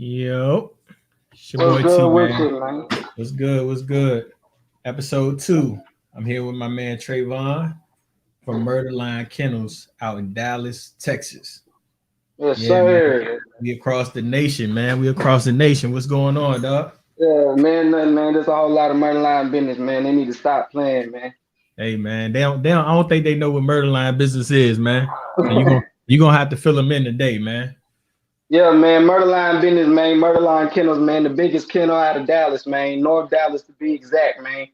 Yo, it's your What's boy T good with man. you, man? What's good? What's good? Episode 2. I'm here with my man Trayvon from Murder Line Kennels out in Dallas, Texas. Yes, Yeah, man. sir. We across the nation, man. We across the nation. What's going on, dog? Yeah, man, nothing, man. There's a whole lot of money line business, man. They need to stop playing, man. Hey, man. They don't. I don't think they know what Murder Line business is, man. So you gonna have to fill them in today, man. Yeah, man. Murder line business, man. Murder line kennels, man. The biggest kennel out of Dallas, man. North Dallas to be exact, man.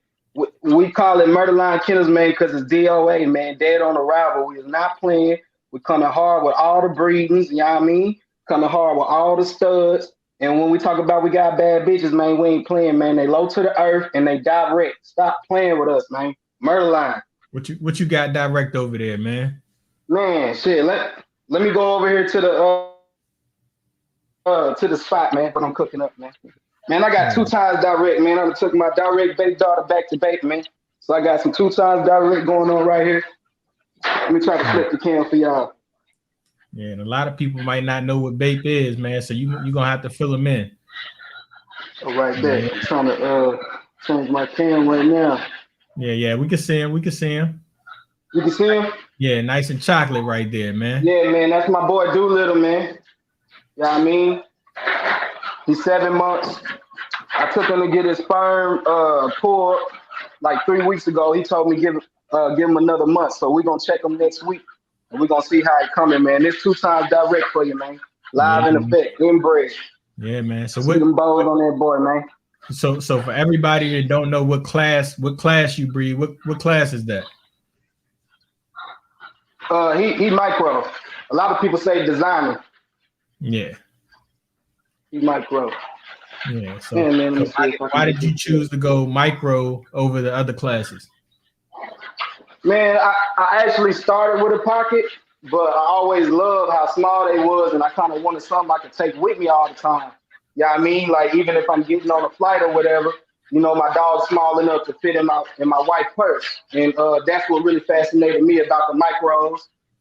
We call it Murder line kennels, man, because it's DOA, man. Dead on arrival. We is not playing. We coming hard with all the breedings, you know what I mean? Coming hard with all the studs. And when we talk about we got bad bitches, man, we ain't playing, man. They low to the earth and they direct. Stop playing with us, man. Murder line. What you got direct over there, man? Man, shit. Let me go over here to the spot, man. What I'm cooking up, man. Man, I got All two right. times direct, man. I took my direct baby daughter back to bake, man. So I got some two times direct going on right here. Let me try to flip the cam for y'all. Yeah, and a lot of people might not know what vape is, man. So you gonna have to fill them in. Oh, right there. Yeah, I'm trying to change my cam right now. yeah. We can see him. We can see him. You can see him? Yeah, nice and chocolate right there, man. Yeah, man. That's my boy Doolittle, man. You know what I mean? He's 7 months. I took him to get his sperm pulled like 3 weeks ago. He told me give him another month. So we're gonna check him next week and we're gonna see how it coming, man. This two times direct for you, man. Yeah, Live in effect, inbred. yeah, man. So See them balls on that boy, man. so for everybody that don't know what class you breed, what class is that? He micro. A lot of people say designer. Yeah, He micro. yeah. So Man, man, let so me see if I can why get did you this shit. choose to go micro over the other classes? Man, I actually started with a pocket, but I always loved how small they was, and I kind of wanted something I could take with me all the time. Yeah, I mean, like even if I'm getting on a flight or whatever, my dog's small enough to fit in my white purse, and that's what really fascinated me about the micros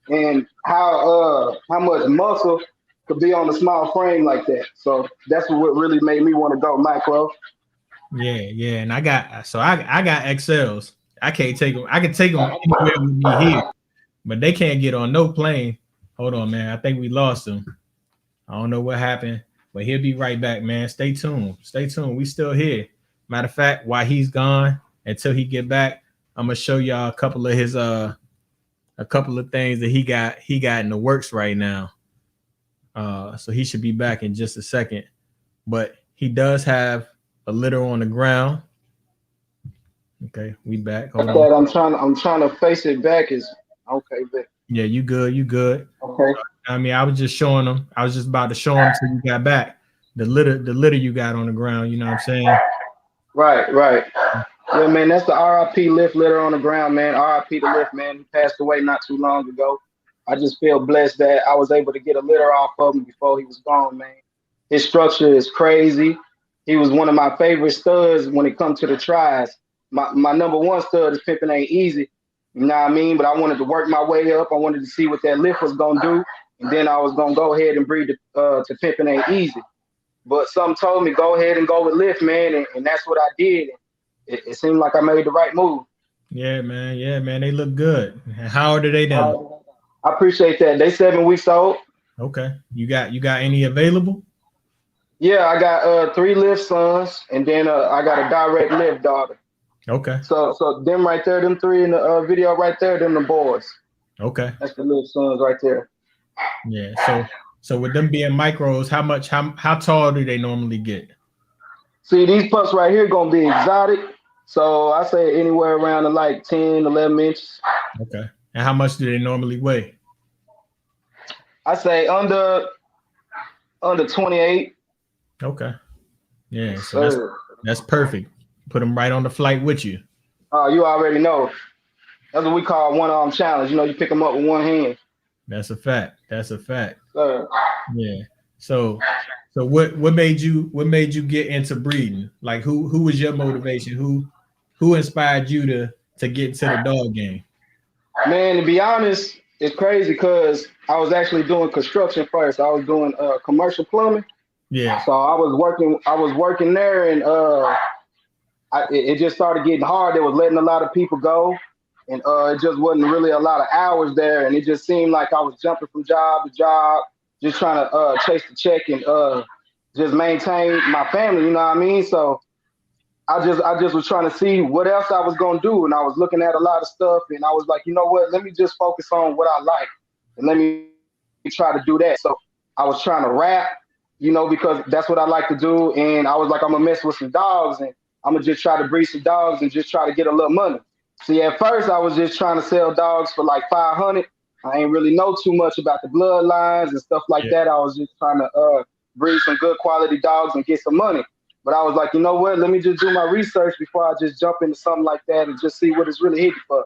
and how much muscle could be on a small frame like that. So that's what really made me want to go micro. Yeah, yeah. And I got XLs. I can't take them. I can take them anywhere with me here, but they can't get on no plane. Hold on, man. I think we lost them. I don't know what happened, but he'll be right back, man. Stay tuned. Stay tuned. We still here. Matter of fact, while he's gone, until he get back, I'm gonna show y'all a couple of things that he got in the works right now. So he should be back in just a second. But he does have a litter on the ground. Okay, we back. Hold on. That I'm trying to face it back is okay, but Yeah, you good. You good. okay. I mean, I was just showing them. I was just about to show them till you got back. The litter you got on the ground. You know what I'm saying? Right, right. Yeah, man, that's the RIP lift litter on the ground, man. RIP the lift, man. He passed away not too long ago. I just feel blessed that I was able to get a litter off of him before he was gone, man. His structure is crazy. He was one of my favorite studs when it comes to the tries. My number one stud is pimping ain't easy. You know what I mean? But I wanted to work my way up. I wanted to see what that lift was gonna do. And then I was gonna go ahead and breed to pimping ain't easy. But some told me go ahead and go with lift, man, and that's what I did. It seemed like I made the right move. Yeah, man. Yeah, man. They look good. How old are they now? I appreciate that. They 7 weeks old. Okay. You got any available? Yeah, I got three lift sons, and then I got a direct lift daughter. Okay. So them right there, them three in the video right there, them the boys. Okay. That's the lift sons right there. Yeah. So with them being micros, how tall do they normally get? See, these pups right here gonna be exotic. So I say anywhere around to like 10, 11 inches. Okay. And how much do they normally weigh? I say under 28. Okay. Yeah. Yes, So that's sir. that's perfect. Put them right on the flight with you. Oh, you already know. That's what we call one arm challenge. You pick them up with one hand. That's a fact. That's a fact. Sir. Yeah. So what made you get into breeding? Like who was your motivation? Who inspired you to get into the dog game? Man, to be honest, it's crazy because I was actually doing construction first. I was doing commercial plumbing. Yeah. So I was working there, and it just started getting hard. They was letting a lot of people go, and it just wasn't really a lot of hours there, and it just seemed like I was jumping from job to job, just trying to chase the check and just maintain my family. You know what I mean? So I just was trying to see what else I was gonna do, and I was looking at a lot of stuff, and I was like, you know what? Let me just focus on what I like, and let me try to do that. So I was trying to rap, because that's what I like to do, and I was like, I'm gonna mess with some dogs, and I'm gonna just try to breed some dogs and just try to get a little money. See, at first I was just trying to sell dogs for like 500. I ain't really know too much about the bloodlines and stuff like Yeah. that. I was just trying to breed some good quality dogs and get some money. But I was like, you know what? Let me just do my research before I just jump into something like that and just see what it's really hitting for.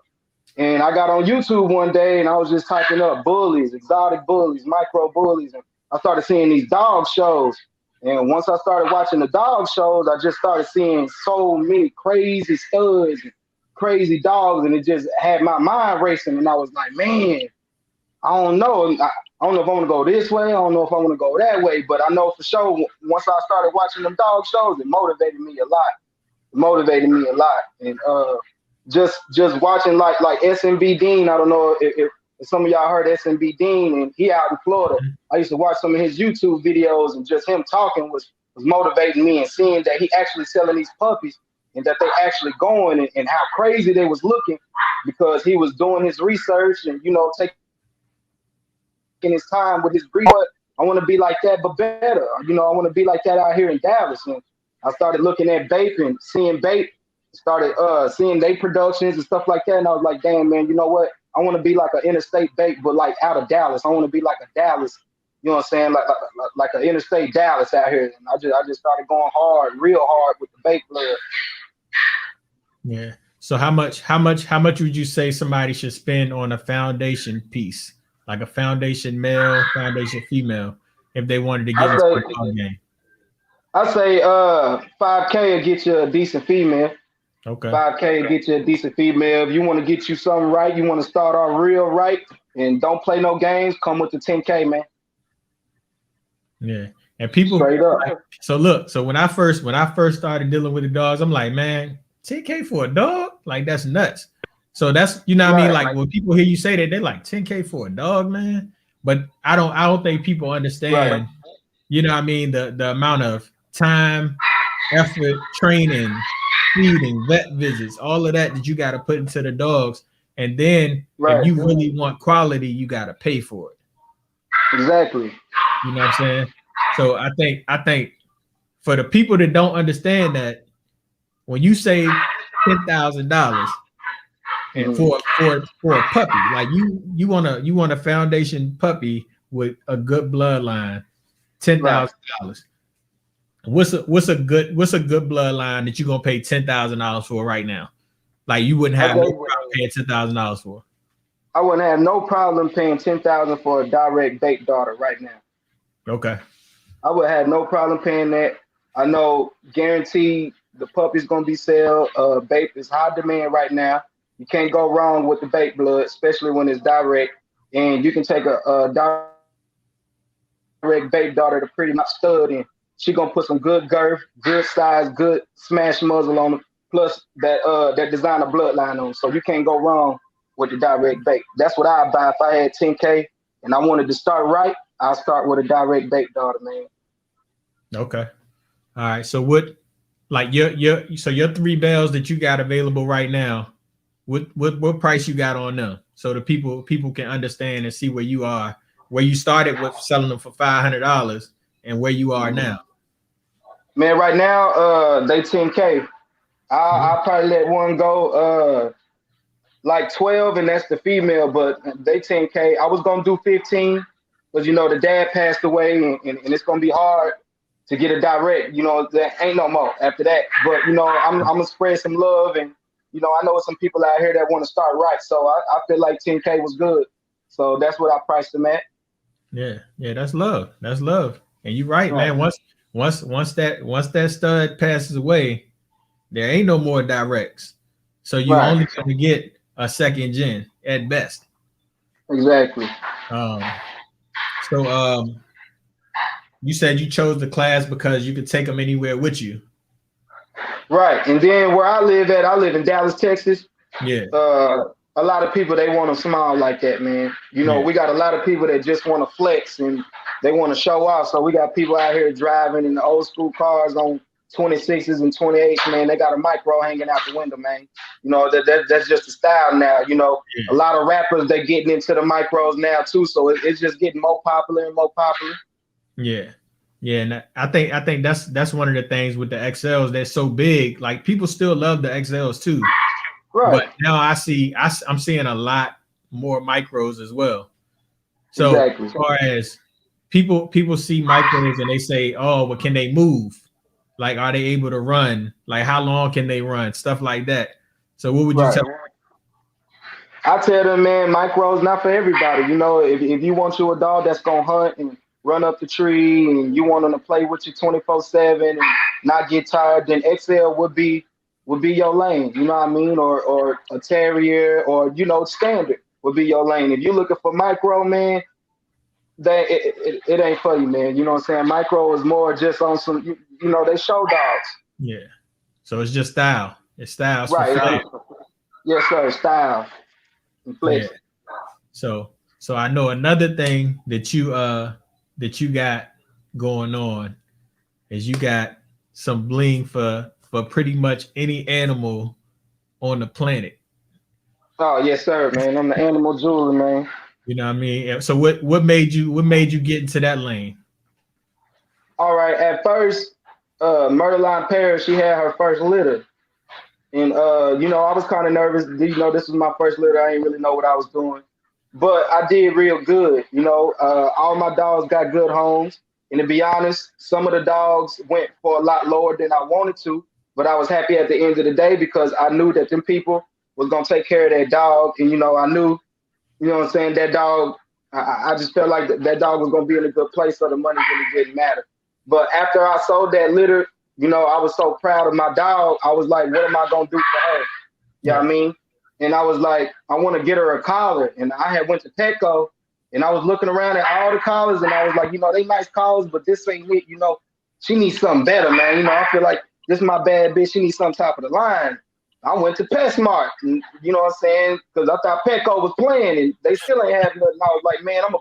And I got on YouTube one day and I was just typing up bullies, exotic bullies, micro bullies, and I started seeing these dog shows. And once I started watching the dog shows, I just started seeing so many crazy studs and crazy dogs, and it just had my mind racing. And I was like, man, I don't know. I don't know if I want to go this way. I don't know if I want to go that way. But I know for sure once I started watching them dog shows, it motivated me a lot. It motivated me a lot. And just watching like SMB Dean. I don't know if some of y'all heard SMB Dean, and he out in Florida. I used to watch some of his YouTube videos, and just him talking was motivating me, and seeing that he actually selling these puppies and that they actually going, and how crazy they was looking, because he was doing his research and taking his time with his breed. But I want to be like that, but better. I want to be like that out here in Dallas. And I started looking at Bape and seeing Bape, started seeing their productions and stuff like that. And I was like, damn, man, you know what? I want to be like an interstate Bape, but like out of Dallas. I want to be like a Dallas, you know what I'm saying? Like an interstate Dallas out here. And I just started going hard, real hard with the Bape blood. Yeah. So how much would you say somebody should spend on a foundation piece, like a foundation male, foundation female, if they wanted to get into the dog game? I say 5K will get you a decent female. Okay. 5K will get you a decent female. If you want to get you something right, you want to start off real right, and don't play no games, come with the 10K, man. Yeah. And people straight up. So when I first started dealing with the dogs, I'm like, man, 10K for a dog? Like, that's nuts. So that's, what I mean? Like, when people hear you say that, they're like, 10K for a dog, man. But I don't think people understand, what I mean, the amount of time, effort, training, feeding, vet visits, all of that you got to put into the dogs. And then if you really want quality, you got to pay for it. Exactly. You know what I'm saying? So I think for the people that don't understand that, when you say $10,000 and for a puppy, like you want a foundation puppy with a good bloodline, $10,000. What's a good bloodline that you're gonna pay $10,000 for right now? Like, you wouldn't have no problem paying $10,000 for. I wouldn't have no problem paying $10,000 for a direct Bape daughter right now. Okay. I would have no problem paying that. I know guaranteed the puppy's gonna be sold. Bape is high demand right now. You can't go wrong with the Bape blood, especially when it's direct. And you can take a direct Bape daughter to pretty much stud in. She gonna put some good girth, good size, good smash muzzle on them, plus that designer bloodline on. So you can't go wrong with the direct Bape. That's what I'd buy if I had 10K and I wanted to start right. I'll start with a direct Bape daughter, man. Okay. All right. So what, like your 3 bells that you got available right now, what price you got on them, so the people can understand and see where you are, where you started with selling them for $500 and where you are now. Man, right now they 10K. I'll probably let one go like 12, and that's the female, but they 10K. I was gonna do 15, because the dad passed away, and it's gonna be hard to get a direct. There ain't no more after that. But I'm gonna spread some love, and I know some people out here that want to start right. So I feel like 10K was good. So that's what I priced them at. Yeah, that's love. That's love. And you're right, man. Once that stud passes away, there ain't no more directs. So you only gonna get a second gen at best. Exactly. you said you chose the class because you could take them anywhere with you. Right. And then where I live in Dallas, Texas. Yeah. A lot of people, they want to smile like that, man. You know, Yeah. we got a lot of people that just want to flex and they want to show off. So we got people out here driving in the old school cars on 26s and 28s, man. They got a micro hanging out the window, man. You know, that's just the style now. You know, a Yeah. lot of rappers, they getting into the micros now too. So it's just getting more popular and more popular. Yeah. Yeah, and I think that's one of the things with the XLs that's so big. Like people still love the XLs too, but Right. now I'm seeing a lot more micros as well. So Exactly. as far as people see micros and they say, oh, well, can they move? Like, are they able to run? Like, how long can they run? Stuff like that. So what would you Right. tell? I tell them, man, micro's not for everybody. You know, if you want you a dog that's gonna hunt and run up the tree, and you want them to play with you 24/7 and not get tired, then XL would be your lane. You know what I mean? Or a terrier, or standard would be your lane. If you're looking for micro, man, it ain't for you, man. You know what I'm saying? Micro is more just on some, they show dogs. Yeah. So it's just style. It's styles for Right. flex. Yes, sir. Style and Yeah. flex. So I know another thing that you got going on is you got some bling for pretty much any animal on the planet. Oh, yes, sir, man. I'm the animal jeweler, man. You know what I mean? So what made you get into that lane? All right. At first, Murderline Paris, she had her first litter. And I was kind of nervous. This was my first litter. I didn't really know what I was doing. But I did real good. All my dogs got good homes. And to be honest, some of the dogs went for a lot lower than I wanted to. But I was happy at the end of the day because I knew that them people was gonna take care of that dog. And I knew, what I'm saying, that dog, I just felt like that dog was gonna be in a good place, so the money really didn't matter. But after I sold that litter, I was so proud of my dog. I was like, what am I gonna do for her? You know what I mean? And I was like, I want to get her a collar. And I had went to Petco and I was looking around at all the collars and I was like, they nice collars, but this ain't it. She needs something better, man. I feel like this is my bad bitch. She needs some top of the line. I went to PetSmart, and you know what I'm saying? Because I thought Petco was playing, and they still ain't have nothing. I was like, man, I'm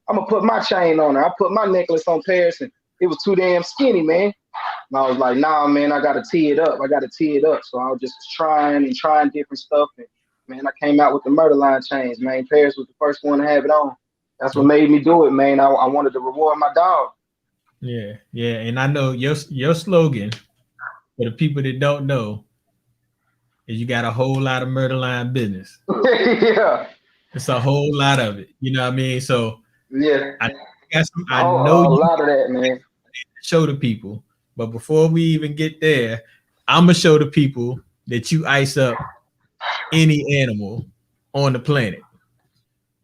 gonna put my chain on her. I put my necklace on Paris, and it was too damn skinny, man. And I was like, nah, man, I gotta tee it up. So I was just trying different stuff, and man, I came out with the Murderline chains, man. Paris was the first one to have it on. That's what made me do it, man. I wanted to reward my dog. Yeah, yeah, and I know your slogan for the people that don't know is you got a whole lot of Murderline business. Yeah. It's a whole lot of it. You know what I mean? So yeah, I a know you lot of that, man. show the people, but before we even get there, I'm gonna show the people that you ice up any animal on the planet.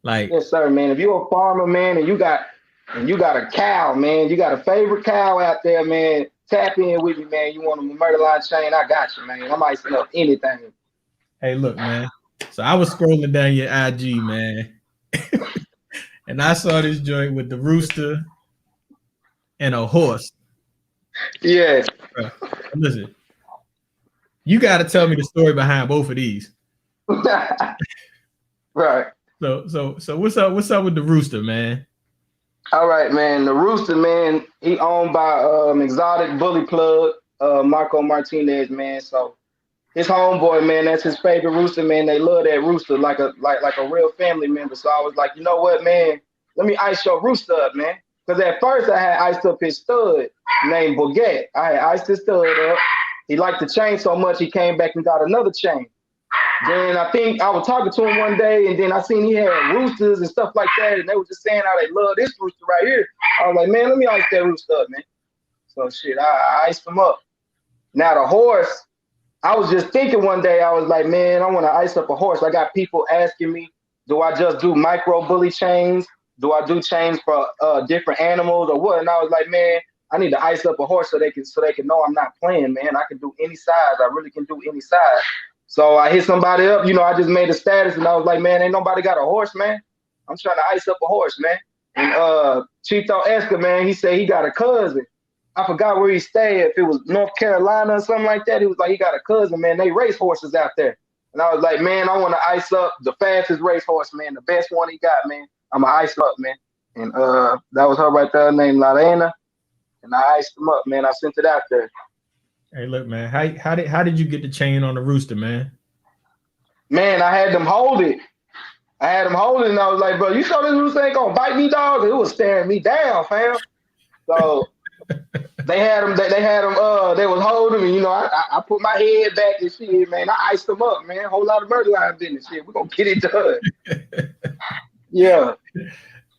Like, yes, sir, man. If you're a farmer, man, and you got a cow, man, you got a favorite cow out there, man. Tap in with me, man. You want a Murderline chain? I got you, man. I'm icing up anything. hey, look, man. So I was scrolling down your IG, man, and I saw this joint with the rooster and a horse. Yeah. Bro, listen, you got to tell me the story behind both of these. Right. So what's up? What's up with the rooster, man? All right, man. The rooster, man, he owned by exotic bully plug, Marco Martinez, man. So his homeboy, man, that's his favorite rooster, man. They love that rooster like a real family member. So I was like, you know what, man? Let me ice your rooster up, man. Because at first I had iced up his stud named Boguette. I had iced his stud up. He liked the chain so much he came back and got another chain. Then I think I was talking to him one day, and then I seen he had roosters and stuff like that, and they were just saying how they love this rooster right here. I was like, man, let me ice that rooster up, man. So shit, I iced him up. Now the horse, I was just thinking one day, I was like, man, I want to ice up a horse. I got people asking me, do I just do micro bully chains? Do I do chains for different animals or what? And I was like, man, I need to ice up a horse so they can know I'm not playing, man. I can do any size. I really can do any size. So I hit somebody up, I just made a status and I was like, man, ain't nobody got a horse, man. I'm trying to ice up a horse, man. And Chito Esca, man, he said he got a cousin. I forgot where he stayed. If it was North Carolina or something like that, he was like, he got a cousin, man. They race horses out there. And I was like, man, I want to ice up the fastest racehorse, man, the best one he got, man. I'm gonna ice up, man. And that was her right there, named Lorena. And I iced him up, man. I sent it out there. Hey, look, man. How did you get the chain on the rooster, man? Man, I had them hold it. And I was like, bro, you sure this rooster ain't gonna bite me, dog? It was staring me down, fam. So they had them. They was holding me. You know, I put my head back and shit, man. I iced them up, man. Whole lot of murder line business, shit. We're gonna get it done. Yeah.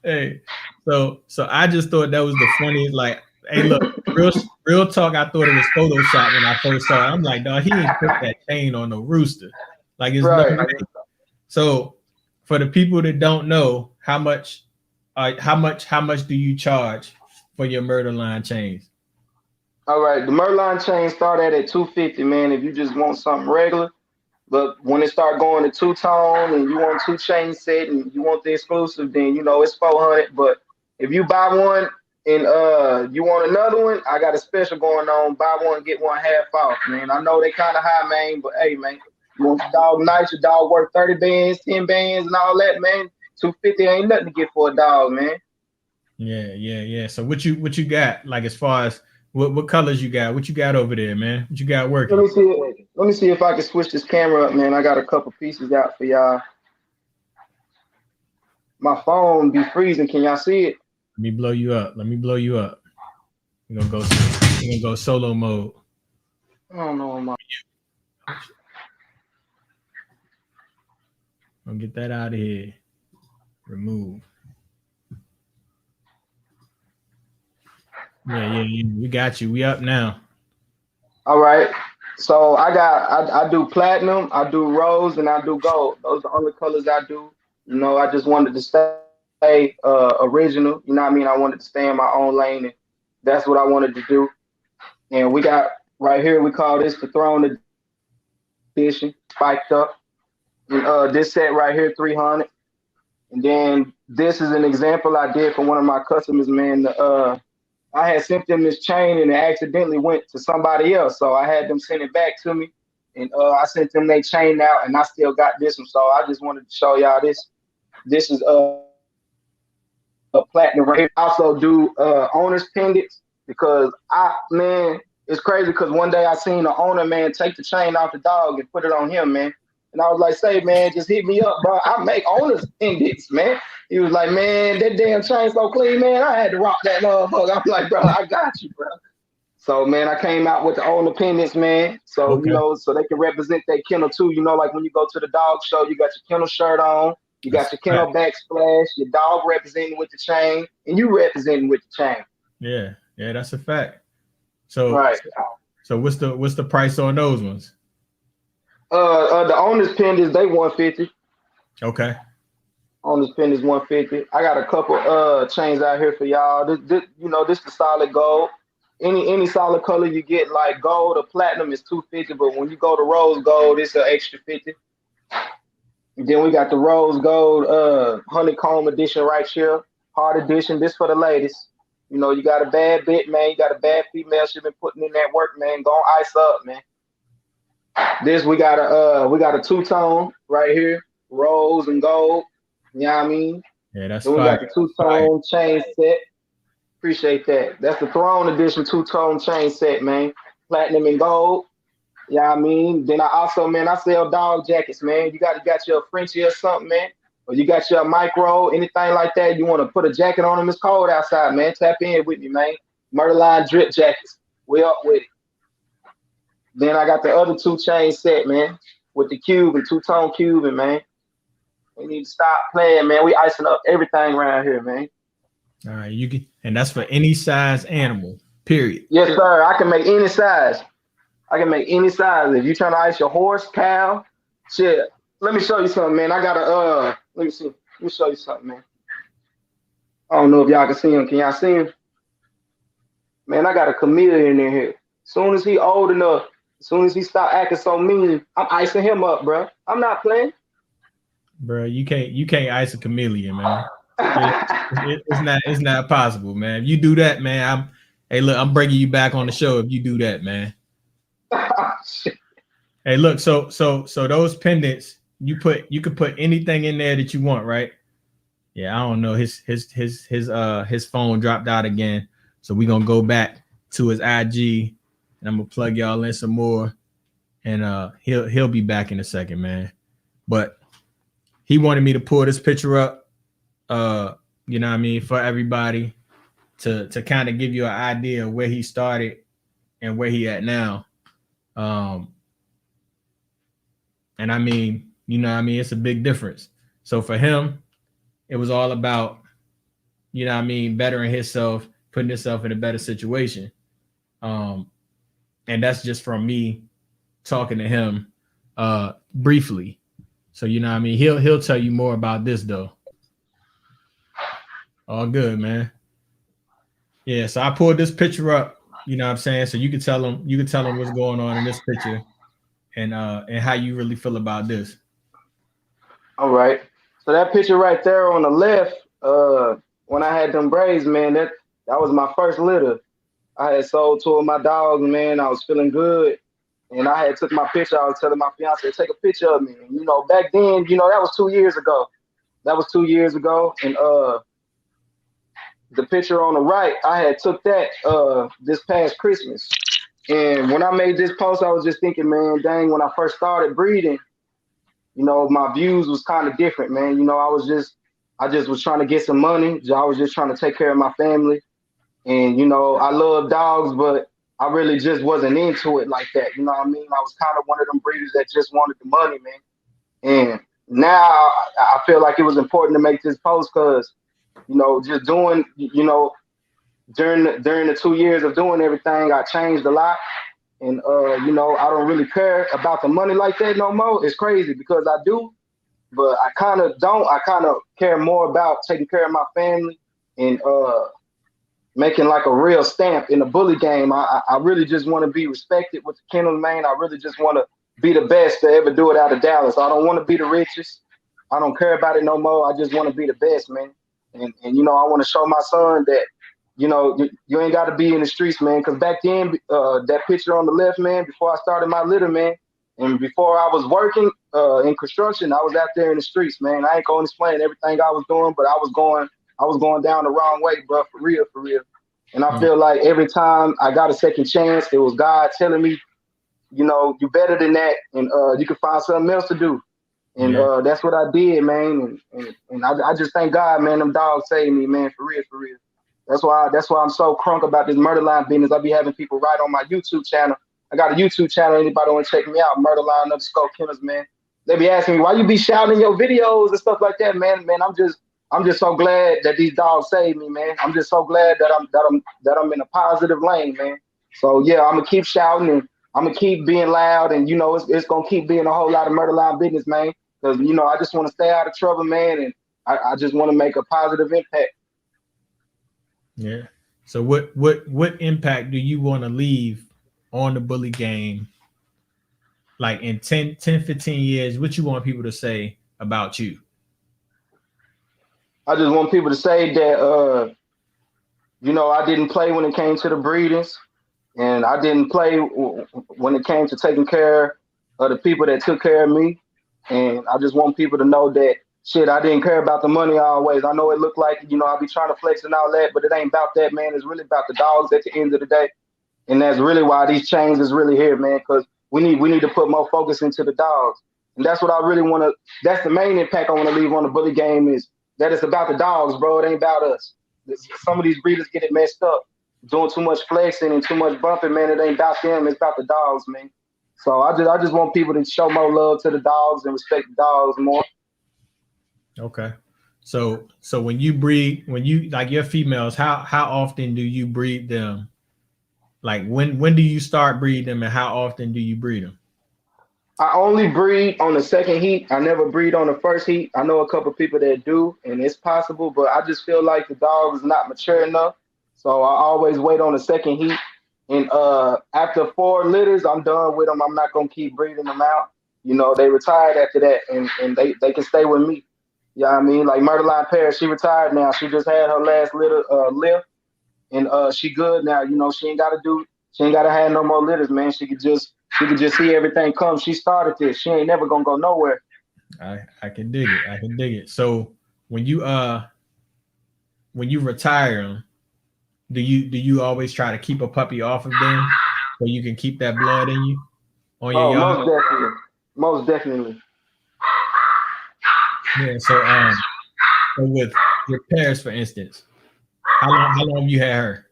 Hey, so I just thought that was the funniest. Like, hey, look, real talk. I thought it was Photoshop when I first saw it. I'm like, dog, he ain't put that chain on no rooster. Like, it's right. No way. So, for the people that don't know, how much do you charge for your murder line chains? All right, the murder line chains start at $250, man. If you just want something regular, but when it start going to two-tone and you want 2 chain set and you want the exclusive, then you know it's $400. But if you buy one and you want another one, I got a special going on. Buy one, get one half off, man. I know they kind of high, man, but hey, man. You want your dog nice, your dog worth 30 bands, 10 bands, and all that, man. $250 ain't nothing to get for a dog, man. Yeah. So what you got? Like, as far as what colors you got? What you got over there, man? What you got working? Let me see if I can switch this camera up, man. I got a couple pieces out for y'all. My phone be freezing. Can y'all see it? Let me blow you up. We're gonna go solo mode. I don't know my. I'll get that out of here. Remove. Yeah. We got you. We up now. All right. So I do platinum, I do rose, and I do gold. Those are the only colors I do. You know, I just wanted to stay original. You know what I mean? I wanted to stay in my own lane, and that's what I wanted to do. And we got right here, we call this the Throne Edition, spiked up. And, this set right here, 300. And then this is an example I did for one of my customers, man. I had sent them this chain and it accidentally went to somebody else. So I had them send it back to me. And I sent them their chain out and I still got this one. So I just wanted to show y'all this. This is a platinum right here. I also do owner's pendants because it's crazy because one day I seen the owner, man, take the chain off the dog and put it on him, man. And I was like, say, man, just hit me up, bro. I make owner's pendants, man. He was like, man, that damn chain so clean, man. I had to rock that motherfucker. I'm like, bro, I got you, bro. So, man, I came out with the owner pendants, man. So, okay. You know, so they can represent their kennel too. You know, like when you go to the dog show, you got your kennel shirt on, you got your kennel backsplash, your dog representing with the chain, and you representing with the chain. Yeah, that's a fact. So, right. So what's the price on those ones? The owner's pendants, they $150. Okay. Owner's pendants $150. I got a couple chains out here for y'all. This the solid gold. Any solid color you get, like gold or platinum, is $250. But when you go to rose gold, it's an extra $50. And then we got the rose gold honeycomb edition right here, heart edition. This for the ladies. You know, you got a bad bit, man. You got a bad female. She been putting in that work, man. Go on, ice up, man. This we got a two-tone right here, rose and gold. You know what I mean? Yeah, that's then we got the two-tone chain set. Appreciate that. That's the Throne Edition two-tone chain set, man. Platinum and gold. You know what I mean? Then I also, man, I sell dog jackets, man. You got your Frenchie or something, man. Or you got your micro, anything like that. You want to put a jacket on them, it's cold outside, man. Tap in with me, man. Murder Line drip jackets. We up with it. Then I got the other 2 chain set, man, with the Cuban, two-tone Cuban, man. We need to stop playing, man. We icing up everything around here, man. All right, and that's for any size animal, period. Yes, sir. I can make any size. If you're trying to ice your horse, cow, shit. Let me show you something, man. I got let me see. Let me show you something, man. I don't know if y'all can see him. Can y'all see him? Man, I got a chameleon in here. As soon as he old enough, as soon as he stop acting so mean, I'm icing him up, bro. I'm not playing. Bro, you can't ice a chameleon, man. Yeah, it's not possible, man. If you do that, man, hey, look, I'm bringing you back on the show if you do that, man. Hey, look, so those pendants, you could put anything in there that you want, right? Yeah, I don't know. His phone dropped out again. So we're gonna go back to his IG and I'm gonna plug y'all in some more. And he'll be back in a second, man. But he wanted me to pull this picture up, you know what I mean, for everybody to kind of give you an idea of where he started and where he at now. And I mean, you know what I mean, it's a big difference. So for him, it was all about, you know what I mean, bettering himself, putting himself in a better situation. And that's just from me talking to him briefly. So you know what I mean, he'll tell you more about this though. All good, man. Yeah, so I pulled this picture up, you know what I'm saying? So you can tell him what's going on in this picture and how you really feel about this. All right. So that picture right there on the left, when I had them braids, man, that was my first litter. I had sold two of my dogs, man. I was feeling good. And I had took my picture. I was telling my fiance, take a picture of me. And, back then, that was 2 years ago. That was 2 years ago. And the picture on the right, I had took that this past Christmas. And when I made this post, I was just thinking, man, dang, when I first started breeding, my views was kind of different, man. I just was trying to get some money. I was just trying to take care of my family. And, I love dogs, but I really just wasn't into it like that. You know what I mean? I was kind of one of them breeders that just wanted the money, man. And now I feel like it was important to make this post because, just doing, during the 2 years of doing everything, I changed a lot. And, I don't really care about the money like that no more. It's crazy because I do, but I kind of don't. I kind of care more about taking care of my family and making like a real stamp in the bully game. I really just want to be respected with the kennel, man. I really just want to be the best to ever do it out of Dallas. I don't want to be the richest. I don't care about it no more. I just want to be the best, man. And I want to show my son that, you ain't got to be in the streets, man. Because back then, that picture on the left, man, before I started my litter, man, and before I was working in construction, I was out there in the streets, man. I ain't going to explain everything I was doing, but I was going down the wrong way, bro, for real. And I feel like every time I got a second chance, it was God telling me, you're better than that, and you can find something else to do. And that's what I did, man. And I just thank God, man. Them dogs saved me, man, for real. That's why I'm so crunk about this murder line business. I be having people write on my YouTube channel. I got a YouTube channel. Anybody want to check me out? Murderline_killers, man. They be asking me why you be shouting in your videos and stuff like that, man. Man, I'm just so glad that these dogs saved me, man. I'm just so glad that I'm in a positive lane, man. So yeah, I'm gonna keep shouting and I'm gonna keep being loud, and it's gonna keep being a whole lot of murder line business, man. Because I just want to stay out of trouble, man, and I just want to make a positive impact. Yeah. So what impact do you want to leave on the bully game? Like in 10, 15 years, what you want people to say about you? I just want people to say that, I didn't play when it came to the breedings, and I didn't play when it came to taking care of the people that took care of me. And I just want people to know that, shit, I didn't care about the money always. I know it looked like, I'll be trying to flex and all that, but it ain't about that, man. It's really about the dogs at the end of the day. And that's really why these chains is really here, man, because we need to put more focus into the dogs. And that's what I really want to, that's the main impact I want to leave on the bully game, is that it's about the dogs, bro. It ain't about us. Some of these breeders get it messed up, doing too much flexing and too much bumping, man. It ain't about them. It's about the dogs, man. So I just want people to show more love to the dogs and respect the dogs more. Okay. So when you breed, like your females, how often do you breed them? Like when do you start breeding them, and how often do you breed them? I only breed on the second heat. I never breed on the first heat. I know a couple people that do, and it's possible, but I just feel like the dog is not mature enough. So I always wait on the second heat. And after 4 litters, I'm done with them. I'm not gonna keep breeding them out. They retired after that, and they can stay with me. Yeah, I mean, like Murderline Paris, she retired now. She just had her last lift, and she good now. You know, she ain't gotta have no more litters, man. She could just see everything come. She started this. She ain't never gonna go nowhere. I can dig it. I can dig it. So when you retire them, do you always try to keep a puppy off of them so you can keep that blood in you on your Oh, yard? most definitely, most definitely. Yeah. So with your Paris, for instance, how long have you had her?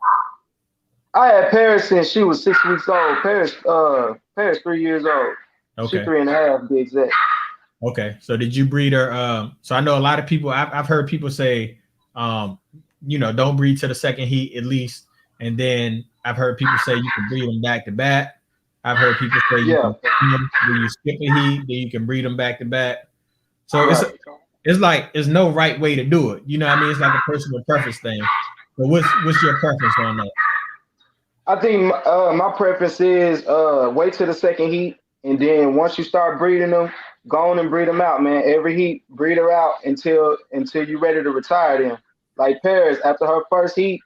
I had Paris since she was 6 weeks old. Paris 3 years old. She Okay. 3.5 to be exact. Okay. So did you breed her? So I know a lot of people. I've heard people say, um, don't breed to the second heat at least, and then I've heard people say you can breed them back to back. I've heard people say you Yeah, can breed them when you skip a heat, then you can breed them back to back. So it's right. it's like there's no right way to do it. You know what I mean? It's like a personal preference thing. So what's your preference on that? I think my preference is wait till the second heat, and then once you start breeding them, go on and breed them out, man. Every heat, breed her out until you're ready to retire them. Like Paris, after her first heat,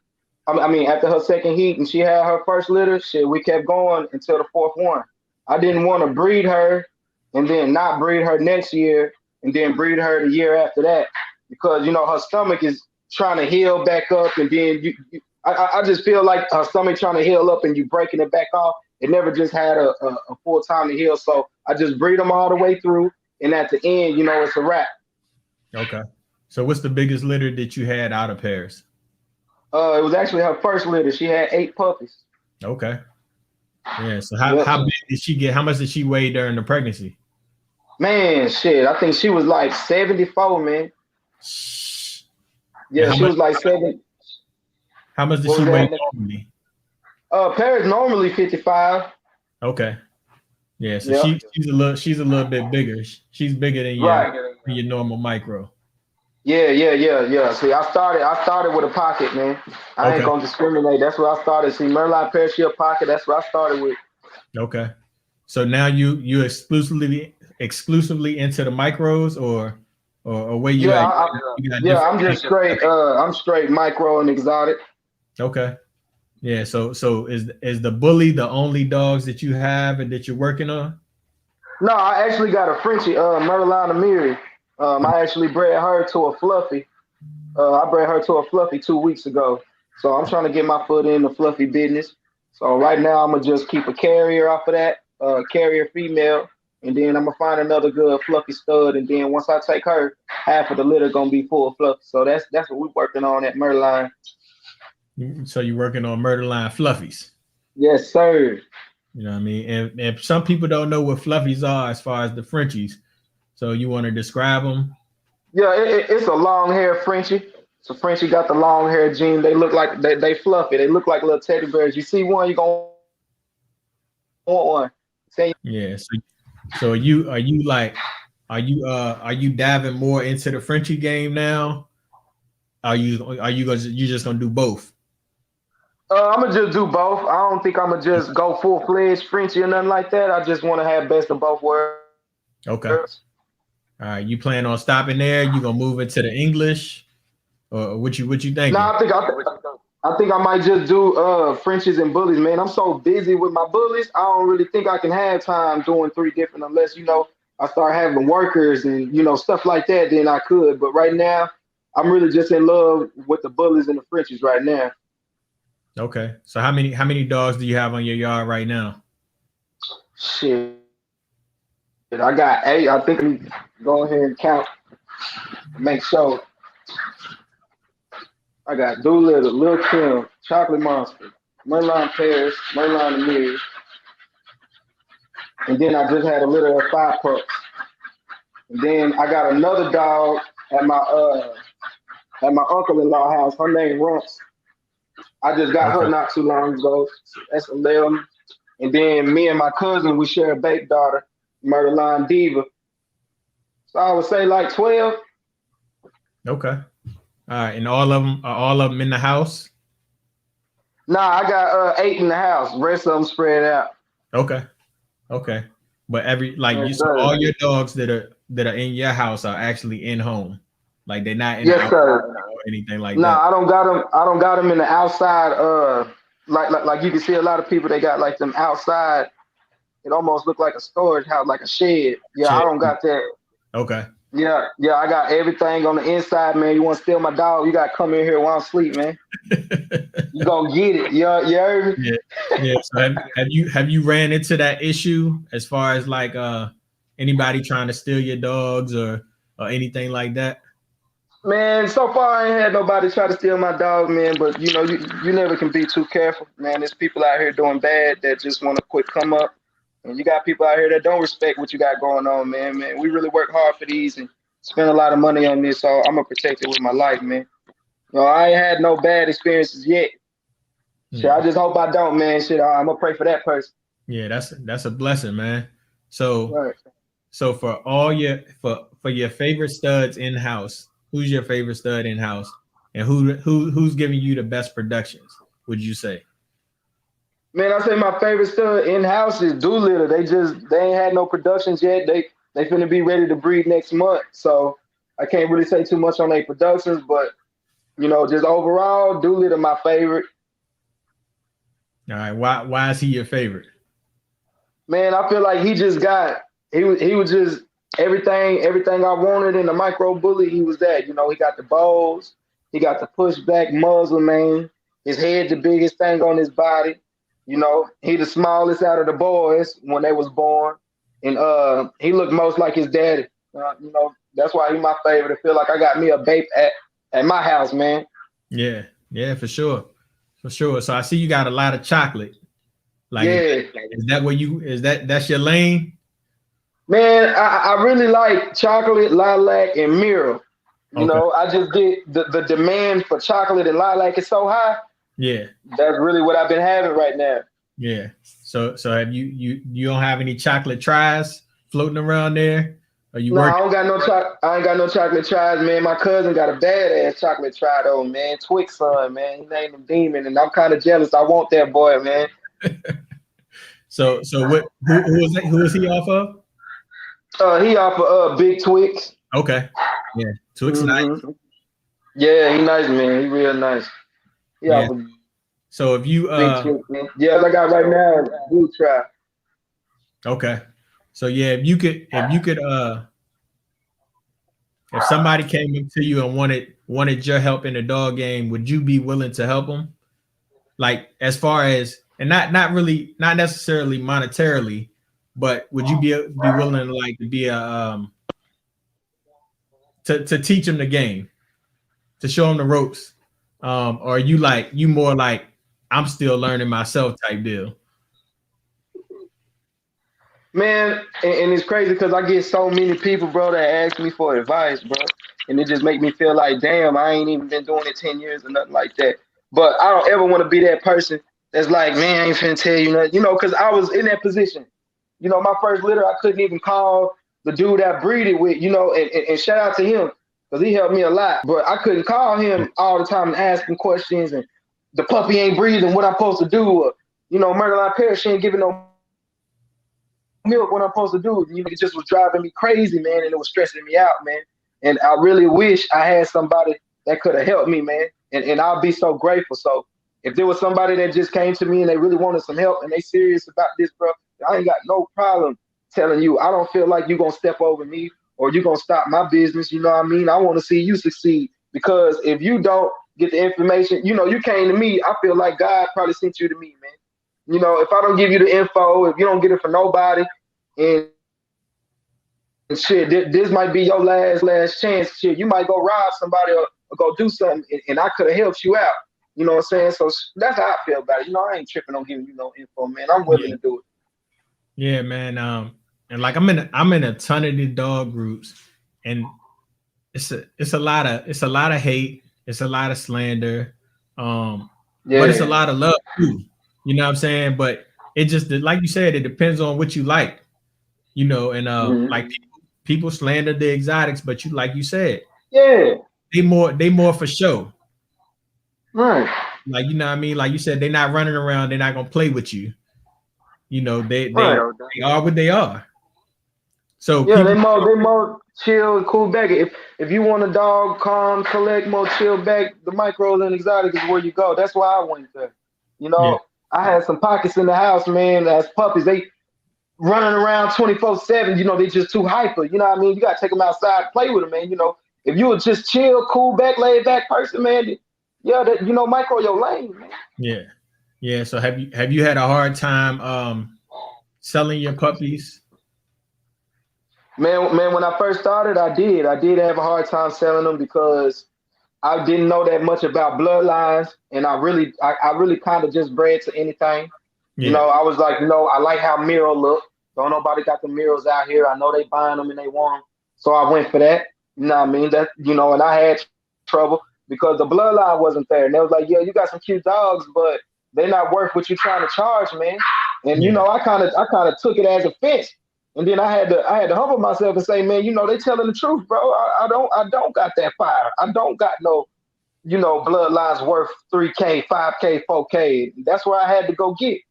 I mean after her second heat, and she had her first litter, shit, we kept going until the fourth one. I didn't want to breed her and then not breed her next year, and then breed her the year after that because her stomach is trying to heal back up, and then I just feel like stomach trying to heal up and you breaking it back off. It never just had a full time to heal. So I just breed them all the way through. And at the end, it's a wrap. Okay. So what's the biggest litter that you had out of Paris? It was actually her first litter. She had 8 puppies. Okay. Yeah. So Yep. how big did she get? How much did she weigh during the pregnancy? Man, shit. I think she was like 74, man. And Yeah, she was like 7. how much did What she was weigh that? normally? Paris normally 55. Okay. Yeah, so Yep. she's a little bit bigger. She's bigger than Right. your normal micro. Yeah. See, I started with a pocket, man. I ain't Okay. gonna discriminate. That's where I started. See, Merlot Paris, she a pocket. That's where I started with. Okay. So now you exclusively into the micros or where you Yeah, at? You got yeah. different. I'm just straight. I'm straight micro and exotic. Okay. Yeah. So is the bully the only dogs that you have and that you're working on? No, I actually got a Frenchie, Merlot Amiri. I actually bred her to a fluffy. I bred her to a fluffy 2 weeks ago. So I'm trying to get my foot in the fluffy business. So right now I'm gonna just keep a carrier off of that, carrier female, and then I'm gonna find another good fluffy stud. And then once I take her, half of the litter gonna be full of fluffy. So that's what we're working on at Merline. So you're working on murder line fluffies. Yes, sir. You know what I mean? And some people don't know what fluffies are as far as the Frenchies. So you want to describe them? Yeah, it's a long hair Frenchie. So Frenchie got the long hair gene. They look like they fluffy. They look like little teddy bears. You see one, you gonna want one. Say Yeah. So are you diving more into the Frenchie game now? You just gonna do both? I'm gonna just do both. I don't think I'm gonna just go full fledged Frenchie or nothing like that. I just want to have best of both worlds. Okay. All right. You plan on stopping there? You gonna move into the English, or what you No, thinking? I think I might just do Frenchies and bullies, man. I'm so busy with my bullies. I don't really think I can have time doing three different unless I start having workers and stuff like that. Then I could, but right now I'm really just in love with the bullies and the Frenchies right now. Okay. So how many dogs do you have on your yard right now? Shit, I got 8. I think we go ahead and count, make sure. I got Doolittle, Lil Kim, Chocolate Monster, Merlon Paris, Merlon Amir, and then I just had a litter of 5 pups. And then I got another dog at my uncle-in-law house. Her name Rumps. I just got her Okay. not too long ago. That's 11. And then me and my cousin, we share a baby daughter, Murderline Diva. So I would say like 12. Okay. All right. And all of them in the house? Nah, I got 8 in the house. Rest of them spread out. Okay. Okay. But Yes, so all sir. your dogs that are in your house are actually in home. Like they're not in the Yes, outside sir. or anything like No, that. I don't got them. I don't got them in the outside. Like you can see a lot of people. They got like them outside. It almost look like a storage house, like a shed. Yeah, I Shit. don't got that. Okay. Yeah, yeah, I got everything on the inside, man. You want to steal my dog? You got to come in here while I'm asleep, man. You gonna get it? Yeah, you heard me? Yeah. Yeah. So have you ran into that issue as far as like anybody trying to steal your dogs or anything like that? Man, so far I ain't had nobody try to steal my dog, man. But you know, you never can be too careful, man. There's people out here doing bad that just want to quick come up, and you got people out here that don't respect what you got going on, man. Man, we really work hard for these and spend a lot of money on this, so I'm gonna protect it with my life, man. You know, I ain't had no bad experiences yet. Shit, Yeah. I just hope I don't, man. Shit, I'm gonna pray for that person. Yeah, that's a blessing, man. So Right. so for all your for your favorite studs in house, who's your favorite stud in house, and who's giving you the best productions? Would you say? Man, I say my favorite stud in house is Doolittle. They ain't had no productions yet. They finna be ready to breed next month. So I can't really say too much on their productions, but you know, just overall, Doolittle my favorite. All right, why is he your favorite? Man, I feel like he was just everything I wanted in the micro bully. He was that. You know, he got the balls, he got the pushback muzzle, man. His head the biggest thing on his body. You know, he the smallest out of the boys when they was born, and he looked most like his daddy. You know, that's why he my favorite. I feel like I got me a babe at my house, man. Yeah, yeah, for sure, for sure. So I see you got a lot of chocolate. Like, Yeah, is that where you is that's your lane? man, I really like chocolate, lilac, and mirror. You Okay. know, I just get the demand for chocolate and lilac is so high. Yeah, That's really what I've been having right now. yeah. So have you don't have any chocolate tries floating around there? Are you No, I working? don't got no I ain't got no chocolate tries, man. My cousin got a badass chocolate try though, man. Twix son, man. He named him Demon, and I'm kind of jealous. I want that boy, man. So what who is that? Who is he off of? He off of Big Twix. Okay. Yeah. Twix nice. Hmm. Yeah, he nice, man. He real nice. He Yeah. off of So if you Big Twix, man. Yeah, I got right now. Blue try. okay. So yeah, if you could if somebody came up to you and wanted your help in the dog game, would you be willing to help them? Like as far as and not necessarily monetarily, but would you be willing to like to be a to teach them the game, to show them the ropes? Or are you like you more like I'm still learning myself type deal? Man, and it's crazy because I get so many people, bro, that ask me for advice, bro. And it just make me feel like, damn, I ain't even been doing it 10 years or nothing like that. But I don't ever want to be that person that's like, man, I ain't finna tell you nothing. You know, because I was in that position. You know, my first litter, I couldn't even call the dude I breeded with, you know, and shout out to him because he helped me a lot. But I couldn't call him all the time and ask him questions and the puppy ain't breathing, what I'm supposed to do. Or, you know, Murderline Parish ain't giving no milk what I'm supposed to do. You know, it just was driving me crazy, man, and it was stressing me out, man. And I really wish I had somebody that could have helped me, man. And I'll be so grateful. So if there was somebody that just came to me and they really wanted some help and they serious about this, bro, I ain't got no problem telling you. I don't feel like you're gonna step over me or you're gonna stop my business. You know what I mean? I want to see you succeed because if you don't get the information, you know, you came to me. I feel like God probably sent you to me, man. You know, if I don't give you the info, if you don't get it for nobody, and shit, this might be your last chance. Shit, you might go rob somebody or go do something, and I could have helped you out. You know what I'm saying? So that's how I feel about it. You know, I ain't tripping on giving you no info, man. I'm willing Yeah, to do it. yeah, man. And like I'm in a ton of the dog groups, and it's a lot of hate, it's a lot of slander, but it's a Yeah. lot of love too. You know what I'm saying? But it just like you said, it depends on what you like. You know, and like Mm-hmm. people slander the exotics, but you like you said, Yeah. they more for show. Right. Like you know what I mean? Like you said, they're not running around, they're not gonna play with you. You know, Right. they are what they are. So Yeah, people, they more chill, cool back. If you want a dog, calm, collect, more chill back, the micros and exotic is where you go. That's why I went there. You yeah, know, I had some pockets in the house, man. As puppies, they running around 24/7. You know, they just too hyper. You know what I mean? You gotta take them outside, play with them, man. You know, if you were just chill, cool back, laid back person, man, yeah, that micro your lane, man. yeah, yeah. So have you had a hard time selling your puppies? Man, when I first started, I did have a hard time selling them because I didn't know that much about bloodlines, and I really kind of just bred to anything. You Yeah, know, I was like, I like how Miro look. Don't nobody got the Miros out here. I know they buying them and they want them, so I went for that. You know what I mean? That and I had trouble because the bloodline wasn't there, and they was like, yeah, you got some cute dogs, but they're not worth what you're trying to charge, man. And yeah, I kind of took it as offense. And then I had to humble myself and say, man, they telling the truth, bro. I don't got that fire. I don't got no, bloodlines worth 3K, 5K, 4K. That's where I had to go get.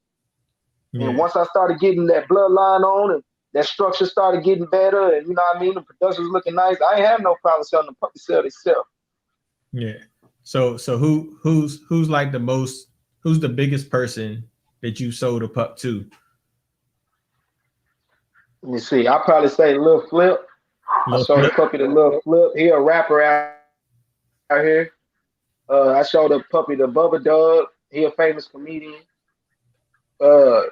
And yeah, once I started getting that bloodline on and that structure started getting better, and you know what I mean, the production was looking nice, I ain't have no problem selling the puppy sell itself. yeah. So who's like the most? Who's the biggest person that you sold a pup to? Let me see. I'll probably say Lil Flip. I Lil showed a Flip? puppy to Lil Flip. He a rapper out here. I showed a puppy to Bubba Dub. He a famous comedian. Uh,